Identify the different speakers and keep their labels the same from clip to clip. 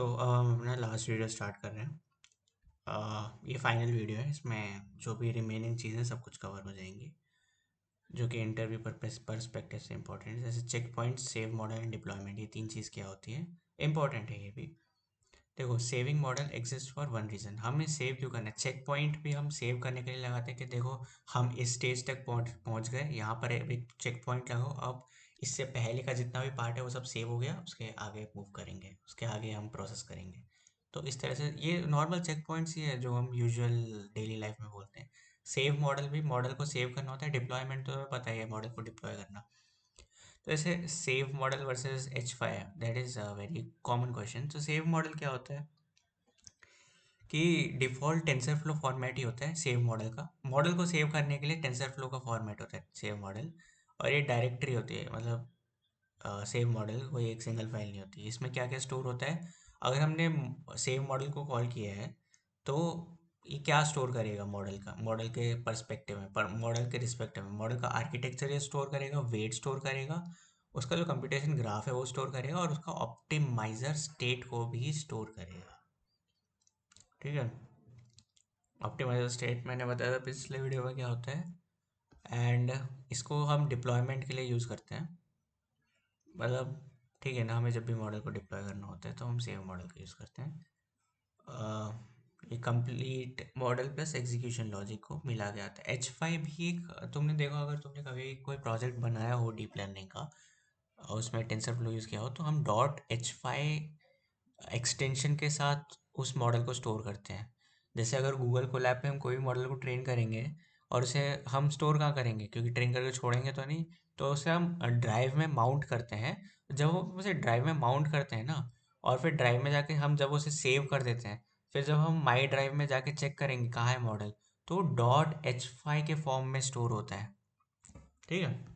Speaker 1: अपना last video start कर रहे हैं। ये फाइनल वीडियो है। इसमें जो भी रिमेनिंग चीज़ें सब कुछ कवर हो जाएंगी, जो कि इंटरव्यू परस्पेक्टिव से इंपॉर्टेंट है। जैसे checkpoint, save model and deployment, ये तीन चीज़ क्या होती है, इंपॉर्टेंट है ये भी। देखो, saving model exist for one reason. हमें सेव क्यों करना है? चेक पॉइंट भी हम सेव करने के लिए लगाते हैं कि देखो हम इस स्टेज तक पहुंच गए, यहाँ पर एक चेक पॉइंट लगाओ, अब इससे पहले का जितना भी पार्ट है वो सब सेव हो गया, उसके आगे मूव करेंगे, उसके आगे हम प्रोसेस करेंगे। तो इस तरह से ये नॉर्मल चेक पॉइंट्स ही है जो हम यूजुअल डेली लाइफ में बोलते हैं। सेव मॉडल भी मॉडल को सेव करना होता है, डिप्लॉयमेंट तो हमें पता ही है, मॉडल को डिप्लॉय करना। तो ऐसे save model versus H5, that is a very common question. तो सेव मॉडल क्या होता है कि डिफ़ॉल्ट टेंसर फ्लो फॉर्मेट ही होता है सेव मॉडल का। मॉडल को सेव करने के लिए टेंसर फ्लो का फॉर्मेट होता है सेव मॉडल, और ये डायरेक्टरी होती है। मतलब सेव मॉडल कोई एक सिंगल फाइल नहीं होती। इसमें क्या क्या स्टोर होता है? अगर हमने सेव मॉडल को कॉल किया है तो ये क्या स्टोर करेगा? मॉडल का, मॉडल के पर्सपेक्टिव में, पर मॉडल के रिस्पेक्टिव में मॉडल का आर्किटेक्चर ये स्टोर करेगा, वेट स्टोर करेगा, उसका जो कंप्यूटेशन ग्राफ है वो स्टोर करेगा, और उसका ऑप्टिमाइजर स्टेट को भी स्टोर करेगा। ठीक है, ऑप्टिमाइजर स्टेट मैंने बताया था पिछले वीडियो में क्या होता है। एंड इसको हम डिप्लॉयमेंट के लिए यूज़ करते हैं। मतलब ठीक है ना, हमें जब भी मॉडल को डिप्लॉय करना होता है तो हम सेव मॉडल का यूज़ करते हैं। ये complete model plus execution logic को मिला के आता है। H5 भी एक, तुमने देखा, अगर तुमने कभी कोई प्रोजेक्ट बनाया हो डीप लर्निंग का और उसमें टेंसर फ्लो यूज़ किया हो, तो हम .H5 एक्सटेंशन के साथ उस मॉडल को स्टोर करते हैं। जैसे अगर गूगल कोलैब पे हम कोई भी मॉडल को ट्रेन करेंगे और उसे हम स्टोर कहाँ करेंगे, क्योंकि ट्रेन करके छोड़ेंगे तो नहीं, तो उसे हम ड्राइव में माउंट करते हैं। जब वो उसे ड्राइव में माउंट करते हैं ना, और फिर ड्राइव में जाके हम जब उसे सेव कर देते हैं, फिर जब हम माई ड्राइव में जाके चेक करेंगे कहाँ है मॉडल, तो .H5 के फॉर्म में स्टोर होता है। ठीक है,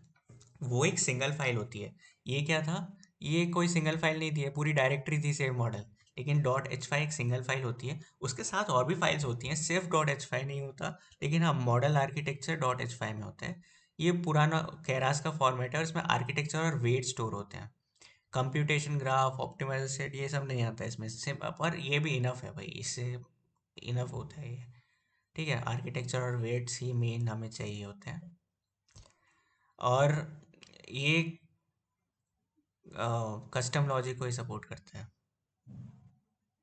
Speaker 1: वो एक सिंगल फाइल होती है। ये क्या था? ये कोई सिंगल फाइल नहीं थी, ये पूरी डायरेक्टरी थी सेव मॉडल। लेकिन .H5 एक सिंगल फाइल होती है, उसके साथ और भी फाइल्स होती हैं, सिर्फ .H5 नहीं होता। लेकिन हाँ, मॉडल आर्किटेक्चर .H5 में होता है। ये पुराना केरास का फॉर्मेट है, उसमें आर्किटेक्चर और वेट स्टोर होते हैं। कंप्यूटेशन ग्राफ, ऑप्टिमाइजर सेट, ये सब नहीं आता इसमें से, पर ये भी इनफ है भाई, इससे इनफ होता है ये। ठीक है, आर्किटेक्चर और वेट्स ही मेन हमें चाहिए होते हैं। और ये कस्टम लॉजिक को ही सपोर्ट करते हैं,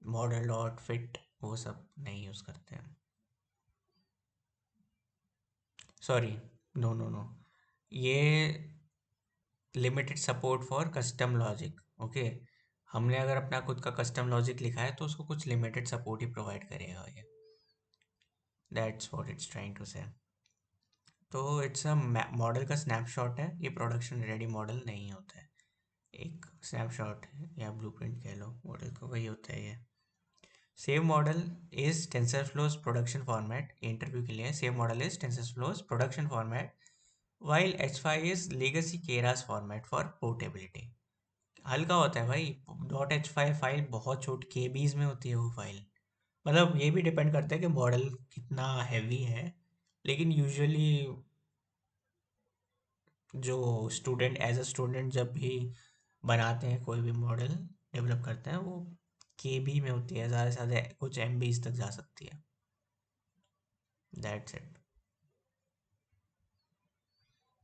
Speaker 1: मॉडल डॉट फिट वो सब नहीं यूज़ करते हैं। सॉरी, नो नो नो, ये limited support for custom logic. Okay, हमने अगर अपना खुद का कस्टम लॉजिक लिखा है तो उसको कुछ लिमिटेड सपोर्ट ही प्रोवाइड करेगा ये। That's what it's trying to say. तो इट्स अ मॉडल का स्नैपशॉट है, ये प्रोडक्शन रेडी मॉडल नहीं होता है। एक स्नैपशॉट है या ब्लूप्रिंट कह लो मॉडल को, वही होता है ये। Save model is TensorFlow's production format, interview के लिए save model is TensorFlow's production format, while H5 is legacy keras format for portability। हल्का होता है भाई, .H5 फाइल बहुत छोटी केबीज में होती है वो फाइल। मतलब ये भी डिपेंड करता है कि मॉडल कितना हैवी है, लेकिन यूजुअली जो स्टूडेंट, एज अ स्टूडेंट जब भी बनाते हैं, कोई भी मॉडल डेवलप करते हैं, वो केबी में होती है, ज़्यादा से ज़्यादा कुछ MBs तक जा सकती है। That's it.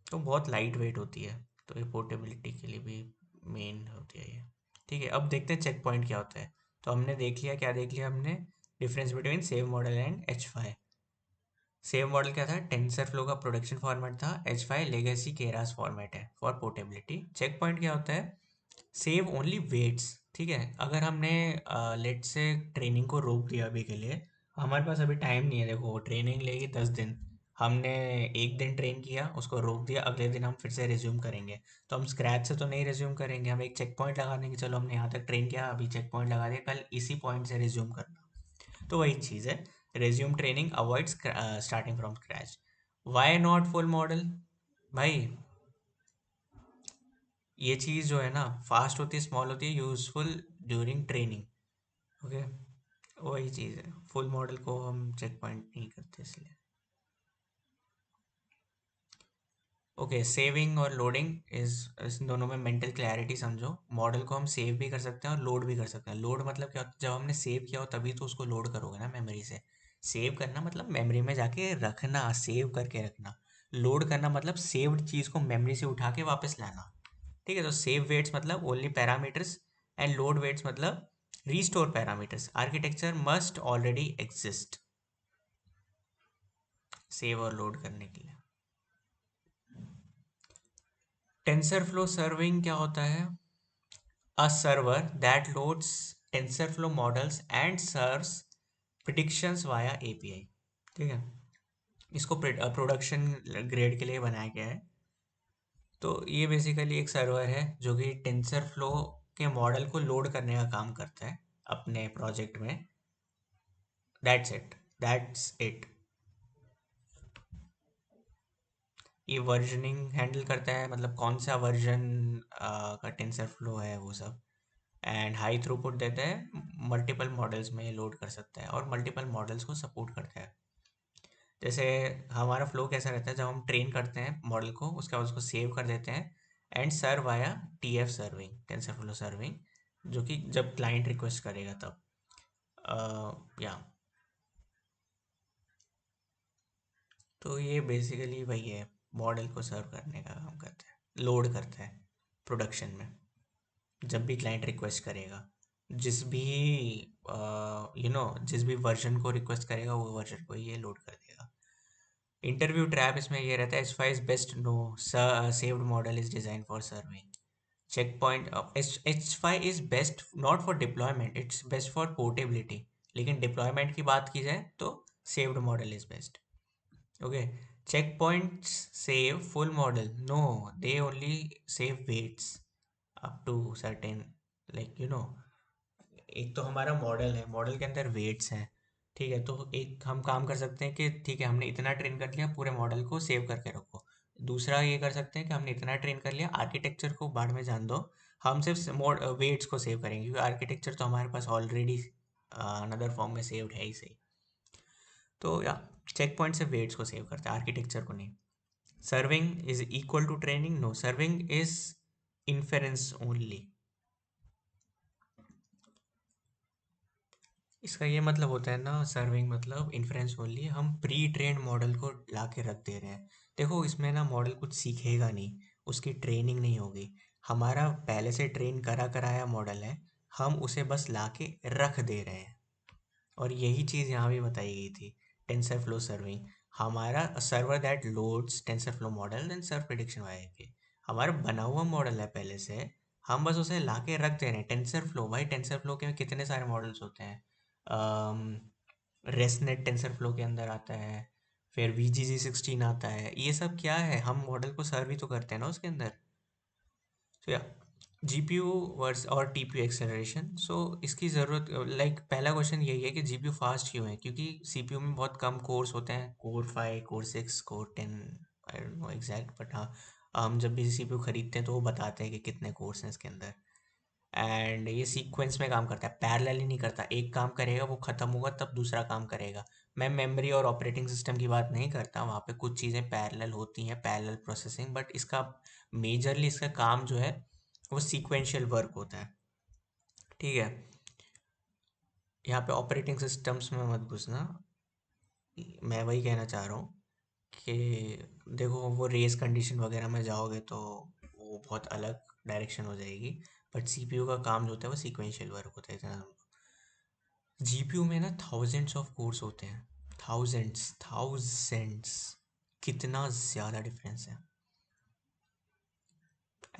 Speaker 1: तो बहुत लाइट वेट होती है, तो ये पोर्टेबिलिटी के लिए भी मेन होती है ये। ठीक है, अब देखते हैं चेक पॉइंट क्या होता है। तो हमने देख लिया, क्या देख लिया हमने? Difference between save model and H5। Save model क्या था? टेंसर फ्लो का प्रोडक्शन फॉर्मेट था। H5 लेगेसी केरास फॉर्मेट है फॉर पोर्टेबिलिटी। चेक पॉइंट क्या होता है? Save only weights. ठीक है, अगर हमने लेट से ट्रेनिंग को रोक दिया अभी के लिए, हमारे पास अभी टाइम नहीं है, देखो ट्रेनिंग लेगी 10 दिन, हमने एक दिन ट्रेन किया, उसको रोक दिया, अगले दिन हम फिर से रिज्यूम करेंगे, तो हम स्क्रैच से तो नहीं रिज्यूम करेंगे। हम एक चेक पॉइंट लगा देंगे, चलो हमने यहाँ तक ट्रेन किया, अभी चेक पॉइंट लगा दिया, कल इसी पॉइंट से रिज्यूम करना। तो वही चीज़ है, resume training avoid starting from scratch. Why not full model? भाई ये चीज़ जो है ना, फास्ट होती है, स्मॉल होती है, यूजफुल ड्यूरिंग ट्रेनिंग। ओके, वही चीज़ है, फुल मॉडल को हम चेक पॉइंट नहीं करते इसलिए। ओके, सेविंग और लोडिंग इस दोनों में मेंटल क्लैरिटी समझो। मॉडल को हम सेव भी कर सकते हैं और लोड भी कर सकते हैं। लोड मतलब क्या होता है, जब हमने सेव किया हो तभी तो उसको लोड करोगे ना मेमोरी से। सेव करना मतलब मेमोरी में जाके रखना, सेव करके रखना। लोड करना मतलब सेव्ड चीज़ को मेमोरी से उठा के वापस लाना। ठीक है, तो सेव वेट्स मतलब only parameters and load weights मतलब restore parameters. Architecture must already exist save और लोड करने के लिए। टेंसरफ्लो सर्विंग क्या होता है? A server that loads TensorFlow models and serves predictions via API। ठीक है, इसको प्रोडक्शन ग्रेड के लिए बनाया गया है। तो ये बेसिकली एक सर्वर है जो कि टेंसरफ्लो के मॉडल को लोड करने का काम करता है अपने प्रोजेक्ट में। That's it. ये वर्जनिंग हैंडल करता है, मतलब कौन सा वर्जन का टेंसरफ्लो है वो सब। एंड हाई थ्रूपुट देता है, मल्टीपल मॉडल्स में लोड कर सकता है और मल्टीपल मॉडल्स को सपोर्ट करता है। जैसे हमारा फ्लो कैसा रहता है, जब हम ट्रेन करते हैं मॉडल को उसके बाद उसको सेव कर देते हैं एंड सर्व आया TF सर्विंग, टेंसरफ्लो सर्विंग, जो कि जब क्लाइंट रिक्वेस्ट करेगा तब या तो ये बेसिकली वही है, मॉडल को सर्व करने का काम करता है, लोड करता है प्रोडक्शन में जब भी क्लाइंट रिक्वेस्ट करेगा। जिस भी जिस भी वर्जन को रिक्वेस्ट करेगा वो वर्जन को ये लोड कर देगा। इंटरव्यू ट्रैप इसमें ये रहता है, S5 is best, no saved model is design for serving. Checkpoint, H5 is best not for deployment, it's best for portability. लेकिन डिप्लॉयमेंट की बात की जाए तो saved model is best. Okay, checkpoints save full model, no, they only save weights up to certain, like एक तो हमारा model है, मॉडल के अंदर वेट्स हैं। ठीक है, तो एक हम काम कर सकते हैं कि ठीक है हमने इतना ट्रेन कर लिया, पूरे मॉडल को सेव करके रखो। दूसरा ये कर सकते हैं कि हमने इतना ट्रेन कर लिया, आर्किटेक्चर को बाद में जान दो, हम सिर्फ वेट्स को सेव करेंगे क्योंकि आर्किटेक्चर तो हमारे पास ऑलरेडी अनदर फॉर्म में सेव्ड है ही सही। तो या चेक पॉइंट से वेट्स को सेव करते हैं, आर्किटेक्चर को नहीं। Serving is equal to training, no, serving is inference only. इसका ये मतलब होता है ना, सर्विंग मतलब इन्फ्रेंस ओनली, हम प्री ट्रेन्ड मॉडल को ला के रख दे रहे हैं। देखो इसमें ना मॉडल कुछ सीखेगा नहीं, उसकी ट्रेनिंग नहीं होगी। हमारा पहले से ट्रेन करा कराया मॉडल है, हम उसे बस ला के रख दे रहे हैं। और यही चीज़ यहाँ भी बताई गई थी, टेंसर फ्लो सर्विंग। हमारा server that loads TensorFlow model then serve prediction via के, हमारा बना हुआ मॉडल है पहले से, हम बस उसे ला के रख दे रहे हैं। टेंसर फ्लो, भाई टेंसर फ्लो के कितने सारे मॉडल्स होते हैं। रेसनेट टेंसर फ्लो के अंदर आता है, फिर VGG16 आता है, ये सब क्या है, हम मॉडल को सर्व ही तो करते हैं ना उसके अंदर। तो या GPU वर्स और TPU एक्सेलरेशन, सो इसकी ज़रूरत, लाइक पहला क्वेश्चन यही है कि GPU फास्ट क्यों है, क्योंकि CPU में बहुत कम कोर्स होते हैं, core 5 core 6 core 10, I don't know exact, but हाँ हम जब भी CPU खरीदते हैं तो वो बताते हैं कि कितने कोर्स हैं इसके अंदर। एंड ये सीक्वेंस में काम करता है, पैरेलली नहीं करता, एक काम करेगा वो ख़त्म होगा तब दूसरा काम करेगा। मैं मेमोरी और ऑपरेटिंग सिस्टम की बात नहीं करता, वहाँ पे कुछ चीज़ें पैरेलल होती हैं, पैरेलल प्रोसेसिंग, बट इसका मेजरली इसका काम जो है वो सीक्वेंशियल वर्क होता है। ठीक है, यहाँ पे ऑपरेटिंग सिस्टम्स में मत घुसना, मैं वही कहना चाह रहा हूँ कि देखो वो रेस कंडीशन वगैरह में जाओगे तो वो बहुत अलग डायरेक्शन हो जाएगी। बट CPU का काम जो होता है वो सीक्वेंशियल वर्क होता है इतना। GPU में ना थाउजेंड्स ऑफ कोर्स होते हैं, थाउजेंड्स थाउजेंड्स, कितना ज़्यादा डिफरेंस है।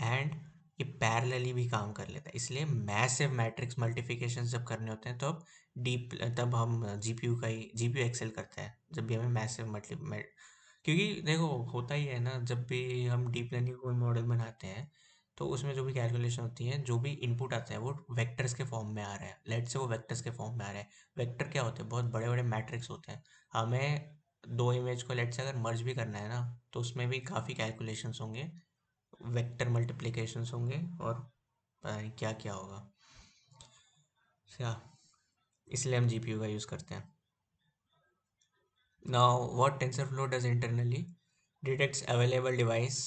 Speaker 1: एंड ये पैरेलली भी काम कर लेता है, इसलिए मैसिव मैट्रिक्स मल्टीप्लिकेशन जब करने होते हैं तो अब डीप तब हम GPU का ही GPU एक्सेल करता है जब भी हमें मैसिव मल्टी, क्योंकि देखो होता ही है ना, जब भी हम डीप लर्निंग कोई मॉडल बनाते हैं तो उसमें जो भी कैलकुलेशन होती है, जो भी इनपुट आता है वो वेक्टर्स के फॉर्म में आ रहा है, लेट से वो वेक्टर्स के फॉर्म में आ रहा है। वेक्टर क्या होते हैं, बहुत बड़े बड़े मैट्रिक्स होते हैं। हमें दो इमेज को लेट से अगर मर्ज भी करना है ना तो उसमें भी काफ़ी कैलकुलेशंस होंगे, वेक्टर मल्टीप्लिकेशंस होंगे और पता नहीं क्या क्या होगा। क्या, इसलिए हम GPU का यूज़ करते हैं। Now what TensorFlow does internally, detects available device,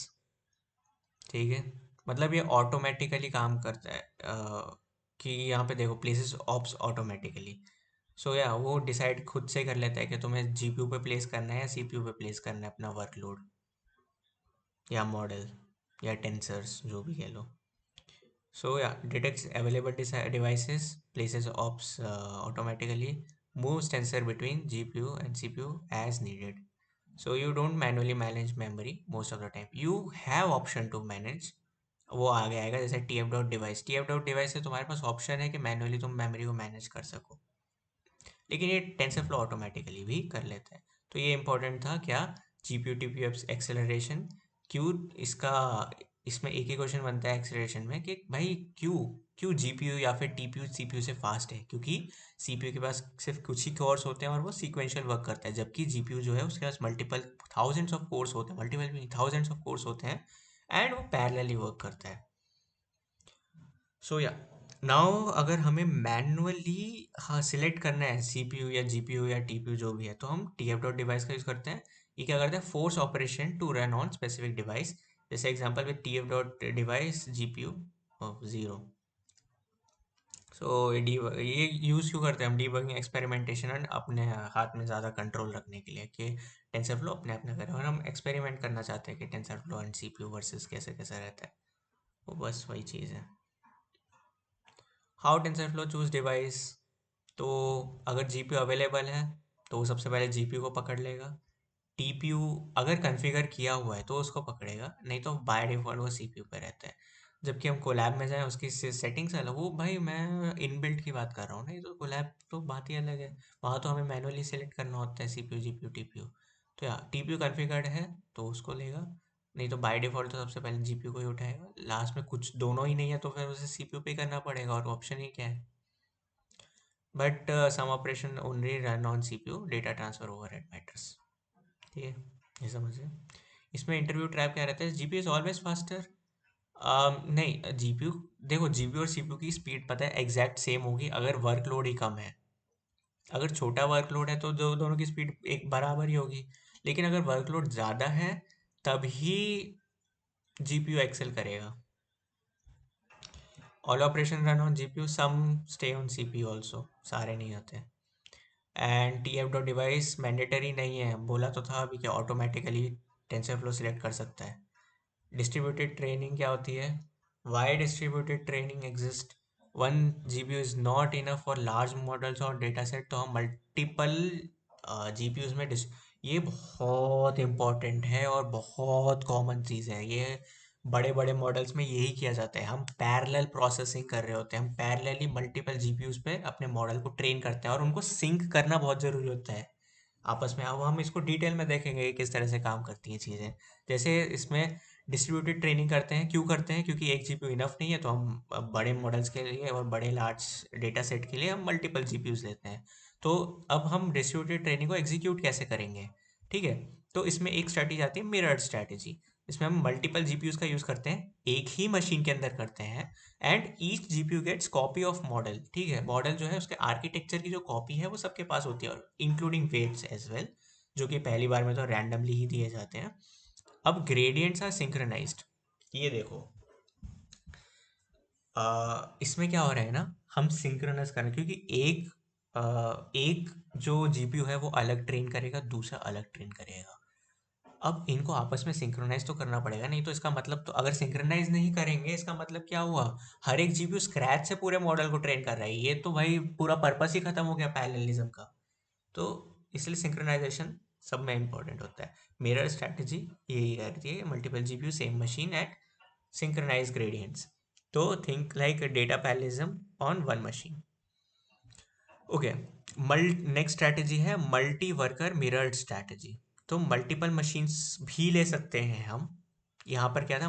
Speaker 1: ठीक है, मतलब ये ऑटोमेटिकली काम करता है कि यहाँ पे देखो प्लेसेस ऑप्स ऑटोमेटिकली। सो या वो डिसाइड खुद से कर लेता है कि तुम्हें जीपीयू पे प्लेस करना है या सीपीयू पे प्लेस करना है अपना वर्कलोड या मॉडल या टेंसर्स जो भी कह लो। So yeah, detects available devices, places ops automatically, moves tensor between GPU and CPU as needed. So you don't manually manage memory most of the time. You have option to manage. वो आगे आएगा जैसे T F dot device, T F dot device से तुम्हारे पास option है कि manually तुम memory को मैनेज कर सको, लेकिन ये टेंसर फ्लो ऑटोमेटिकली भी कर लेता है। तो ये इंपॉर्टेंट था क्या, जीपीयू टीपीयू एक्सेलरेशन। क्यों इसका, इसमें एक ही क्वेश्चन बनता है एक्सेलरेशन में कि भाई क्यों, क्यों जीपीयू या फिर टीपीयू सीपीयू से फास्ट है, क्योंकि सीपीयू के पास सिर्फ कुछ ही कोर्स होते हैं और वो सीक्वेंशियल वर्क करता है, जबकि जीपीयू जो है उसके पास मल्टीपल थाउजेंड्स ऑफ कोर्स होते हैं, मल्टीपल थाउजेंड्स ऑफ कोर्स होते हैं, एंड वो पैरेलली वर्क करता है। सो या नाउ अगर हमें मैनुअली हाँ सिलेक्ट करना है सीपीयू या जीपीयू या टीपीयू जो भी है, तो हम टीएफ डॉट डिवाइस का यूज़ करते हैं। ये क्या करते हैं, force operation to run on specific device. जैसे example with TF dot device GPU zero. So ये यूज़ क्यों करते हैं हम, डीबगिंग एक्सपेरिमेंटेशन एंड अपने हाथ में ज़्यादा कंट्रोल रखने के लिए कि टेंसर फ्लो अपने आप ना करें, और हम एक्सपेरिमेंट करना चाहते हैं कि tensor flow and CPU versus कैसे कैसा रहता है, वो बस वही चीज़ है। How tensor flow choose device, तो अगर जीपीयू अवेलेबल है तो वो सबसे पहले जीपीयू को पकड़ लेगा। टीपीयू अगर कॉन्फ़िगर किया हुआ है तो उसको पकड़ेगा, नहीं तो बाय डिफ़ॉल्ट वो सीपीयू पे रहता है। जबकि हम कोलैब में जाएं उसकी सेटिंग्स अलग, वो भाई मैं इनबिल्ट की बात कर रहा हूँ, नहीं तो कोलैब तो बात ही अलग है। वहाँ तो हमें मैनुअली सेलेक्ट करना होता है सीपीयू जीपीयू टीपीयू। तो यार टीपीयू कॉन्फ़िगर्ड है तो उसको लेगा, नहीं तो बाय डिफ़ॉल्ट तो सबसे पहले जीपीयू को ही उठाएगा। लास्ट में कुछ दोनों ही नहीं है तो फिर उसे सीपीयू पे ही करना पड़ेगा, और ऑप्शन ही क्या है। But some operation only run on CPU, data transfer overhead matters, ठीक है, ये समझिए। इसमें इंटरव्यू ट्रैप क्या रहता है, जीपीयू इज ऑलवेज फास्टर। नहीं, जीपीयू देखो, जीपीयू और सीपीयू की स्पीड पता है एग्जैक्ट सेम होगी अगर वर्कलोड ही कम है। अगर छोटा वर्कलोड है तो दोनों की स्पीड एक बराबर ही होगी, लेकिन अगर वर्कलोड ज़्यादा है तभी जीपीयू एक्सेल करेगा। All operation run on GPU, some stay on CPU also, सारे नहीं होते। And T F dot device mandatory नहीं है, बोला तो था अभी कि ऑटोमेटिकली टेंसर फ्लो सिलेक्ट कर सकता है। डिस्ट्रीब्यूटेड ट्रेनिंग क्या होती है, why distributed training exist, one GPU is not enough for large models और डेटा सेट, तो हम मल्टीपल जीपीयूज में ये बहुत इंपॉर्टेंट है और बहुत कॉमन चीज़ है ये। बड़े बड़े मॉडल्स में यही किया जाता है, हम पैरेलल प्रोसेसिंग कर रहे होते हैं, हम पैरेलली मल्टीपल जीपीयूज पे अपने मॉडल को ट्रेन करते हैं, और उनको सिंक करना बहुत ज़रूरी होता है आपस में। अब हम इसको डिटेल में देखेंगे कि किस तरह से काम करती हैं चीज़ें। जैसे इसमें डिस्ट्रीब्यूटेड ट्रेनिंग करते हैं, क्यों करते हैं, क्योंकि एक जीपीयू इनफ नहीं है, तो हम बड़े मॉडल्स के लिए और बड़े लार्ज डेटा सेट के लिए हम मल्टीपल जीपीयूज लेते हैं। तो अब हम डिस्ट्रीब्यूटेड ट्रेनिंग को एग्जीक्यूट कैसे करेंगे, ठीक है। तो इसमें एक स्ट्रैटेजी आती है मिरर्ड स्ट्रैटेजी। इसमें हम मल्टीपल जीपीयूज का यूज़ करते हैं, एक ही मशीन के अंदर करते हैं, and each GPU gets copy of model, ठीक है। मॉडल जो है उसके आर्किटेक्चर की जो कॉपी है वो सबके पास होती है, और इंक्लूडिंग वेट्स एज वेल, जो कि पहली बार में तो रैंडमली ही दिए जाते हैं। अब ग्रेडियंट्स आर सिंक्रोनाइज्ड, ये देखो, इसमें क्या हो रहा है ना, हम सिंक्रोनाइज कर रहे हैं, क्योंकि एक जो जीपीयू है वो अलग ट्रेन करेगा, दूसरा अलग ट्रेन करेगा। अब इनको आपस में सिंक्रोनाइज तो करना पड़ेगा, नहीं तो इसका मतलब, तो अगर सिंक्रोनाइज नहीं करेंगे इसका मतलब क्या हुआ, हर एक जीपीयू स्क्रैच से पूरे मॉडल को ट्रेन कर रहा है, ये तो भाई पूरा पर्पस ही खत्म हो गया पैरेललिज्म का। तो इसलिए सिंक्रोनाइजेशन सब में इंपॉर्टेंट होता है। मिरर स्ट्रैटेजी यही रहती है, multiple GPU same machine eight synchronize gradients. So think like a data parallelism on one machine. Okay, next strategy है मल्टी वर्कर मिरर्ड स्ट्रैटेजी। तो मल्टीपल मशीन्स भी ले सकते हैं हम। यहाँ पर क्या था,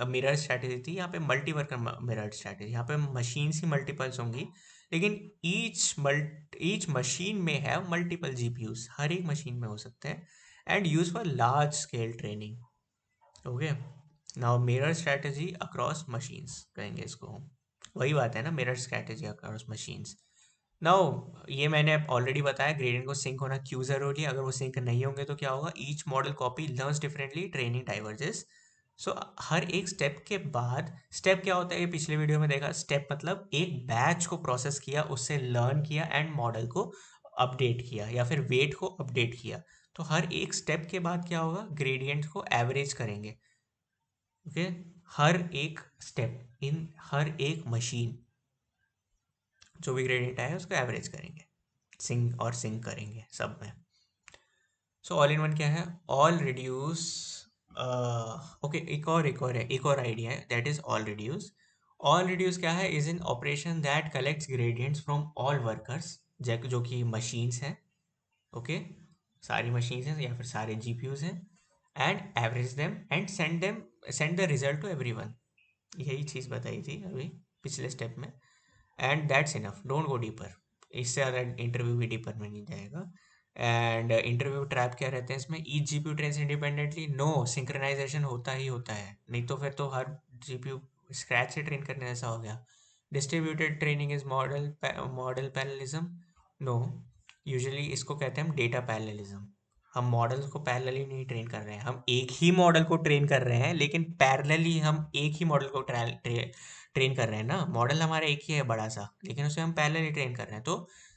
Speaker 1: मिरर स्ट्रैटेजी थी, यहाँ पे मल्टी वर्कर मिरर्ड स्ट्रैटेजी, यहाँ पे मशीन्स ही मल्टीपल्स होंगी, लेकिन ईच मशीन में है मल्टीपल जीपीयूज, हर एक मशीन में हो सकते हैं, and use for large scale training. Okay, now mirror strategy across machines कहेंगे इसको हम। वही बात है ना, mirror strategy across machines. Now ये मैंने ऑलरेडी बताया, ग्रेडियंट को सिंक होना क्यों जरूरी है। अगर वो सिंक नहीं होंगे तो क्या होगा, each model copy learns differently, training diverges. So हर एक स्टेप के बाद, स्टेप क्या होता है ये पिछले वीडियो में देखा, स्टेप मतलब एक बैच को प्रोसेस किया, उससे लर्न किया एंड मॉडल को अपडेट किया या फिर वेट को अपडेट किया। तो हर एक स्टेप के बाद क्या होगा, ग्रेडियंट को एवरेज करेंगे। ओके, हर एक स्टेप इन हर एक मशीन, जो भी ग्रेडियंट आया उसको एवरेज करेंगे, सिंक और सिंक करेंगे सब में। सो ऑल इन वन क्या है, ऑल रिड्यूस। ओके, एक और आइडिया है, that is all reduce. All reduce क्या है, is in operation that collects gradients from all workers, जो कि मशीन्स हैं। ओके, सारी मशीन्स हैं या फिर सारे जीपीयूज हैं, and average them and send the result to everyone. यही चीज़ बताई थी अभी पिछले स्टेप में। And that's enough, don't go deeper. इससे ज़्यादा इंटरव्यू भी डीपर में नहीं जाएगा। एंड इंटरव्यू ट्रैप क्या रहते हैं इसमें, each GPU trains independently, no, synchronization होता ही होता है, नहीं तो फिर तो हर जीपीयू स्क्रैच से ट्रेन करने जैसा हो गया। Distributed training is model parallelism, no, usually इसको कहते हैं हम डेटा पैरेललिज्म। हम मॉडल्स को पैरेलली नहीं ट्रेन कर रहे हैं, हम एक ही मॉडल को ट्रेन कर रहे हैं, लेकिन पैरेलली हम एक ही मॉडल को ट्रेन कर रहे हैं ना। मॉडल हमारा एक ही है बड़ा सा, लेकिन उसे हम पैरेलली ट्रेन कर रहे हैं। तो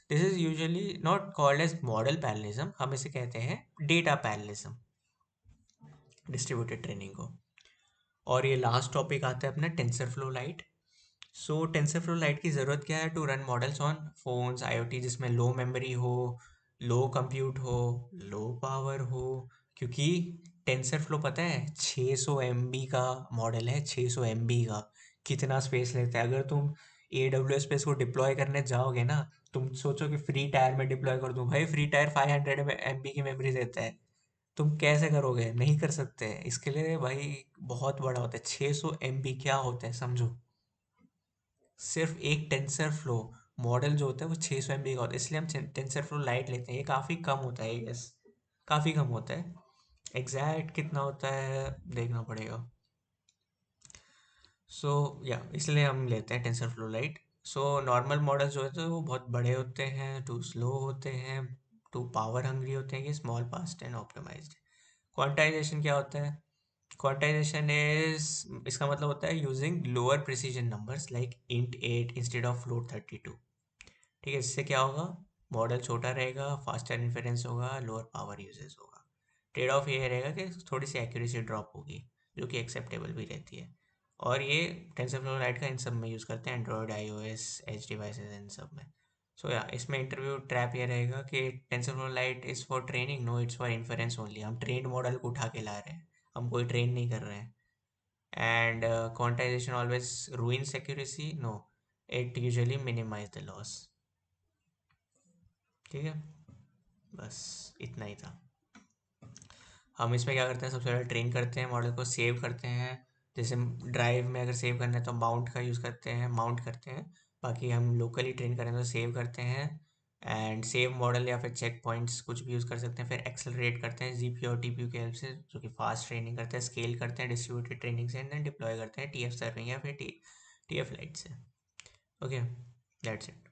Speaker 1: this is usually not called as model parallelism, हम इसे कहते हैं डेटा पैरेललिज्म, डिस्ट्रीब्यूटेड ट्रेनिंग को। और ये लास्ट टॉपिक आता है अपना TensorFlow lite. So TensorFlow lite की ज़रूरत क्या है, to run models on phones IoT, जिसमें लो मेमोरी हो, लो कंप्यूट हो, लो पावर हो। क्योंकि टेंसर फ्लो पता है 600 MB का मॉडल है, 600 MB का। कितना स्पेस लेता है, अगर तुम AWS पे इसको डिप्लॉय करने जाओगे ना, तुम सोचो कि फ्री टायर में डिप्लॉय कर दूं, भाई फ्री टायर 500 MB की मेमोरी देता है। तुम कैसे करोगे, नहीं कर सकते। इसके लिए भाई बहुत बड़ा होता है, 600 MB क्या होता है समझो। सिर्फ एक टेंसर फ्लो मॉडल जो होता है वो 600 MB का होता है, इसलिए हम टेंसर फ्लो लाइट लेते हैं। ये काफ़ी कम होता है, यस, काफ़ी कम होता है। एग्जैक्ट कितना होता है देखना पड़ेगा। सो या इसलिए हम लेते हैं tensor flow lite. So normal model जो होते हैं वो बहुत बड़े होते हैं, टू स्लो होते हैं, टू पावर हंग्री होते हैं, ये small fast and optimized. Quantization क्या होता है, क्वांटाइजेशन इज, इसका मतलब होता है using lower precision numbers like int 8 instead of float 32। ठीक है, इससे क्या होगा, मॉडल छोटा रहेगा, फास्टर इन्फेरेंस होगा, लोअर पावर यूजेस होगा। ट्रेड ऑफ ये रहेगा कि थोड़ी सी एक्यूरेसी ड्रॉप होगी, जो कि एक्सेप्टेबल भी रहती है। और ये टेंसरफ्लो लाइट का इन सब में यूज़ करते हैं, एंड्रॉयड, iOS, एज डिवाइसेस, इन सब में। सो या इसमें इंटरव्यू ट्रैप ये रहेगा कि TensorFlow lite is for training, no it's for inference only. हम ट्रेंड मॉडल को उठा के ला रहे हैं, हम कोई ट्रेन नहीं कर रहे हैं। And quantization always ruins accuracy, no, it usually minimize the loss। ठीक है, बस इतना ही था। हम इसमें क्या करते हैं, सबसे पहले ट्रेन करते हैं मॉडल को, सेव करते हैं। जैसे ड्राइव में अगर सेव करना है तो माउंट का यूज़ करते हैं, माउंट करते हैं। बाकी हम लोकली ट्रेन करें तो सेव करते हैं। एंड सेव मॉडल या फिर चेक पॉइंट्स कुछ भी यूज़ कर सकते हैं। फिर एक्सेलरेट करते हैं जीपीयू और टीपीयू की हेल्प से, जो कि फास्ट ट्रेनिंग करते हैं। स्केल करते हैं डिस्ट्रीब्यूटेड ट्रेनिंग से, एंड देन डिप्लॉय करते हैं टीएफ सर्विंग या फिर टीएफ लाइट से। Okay, that's it.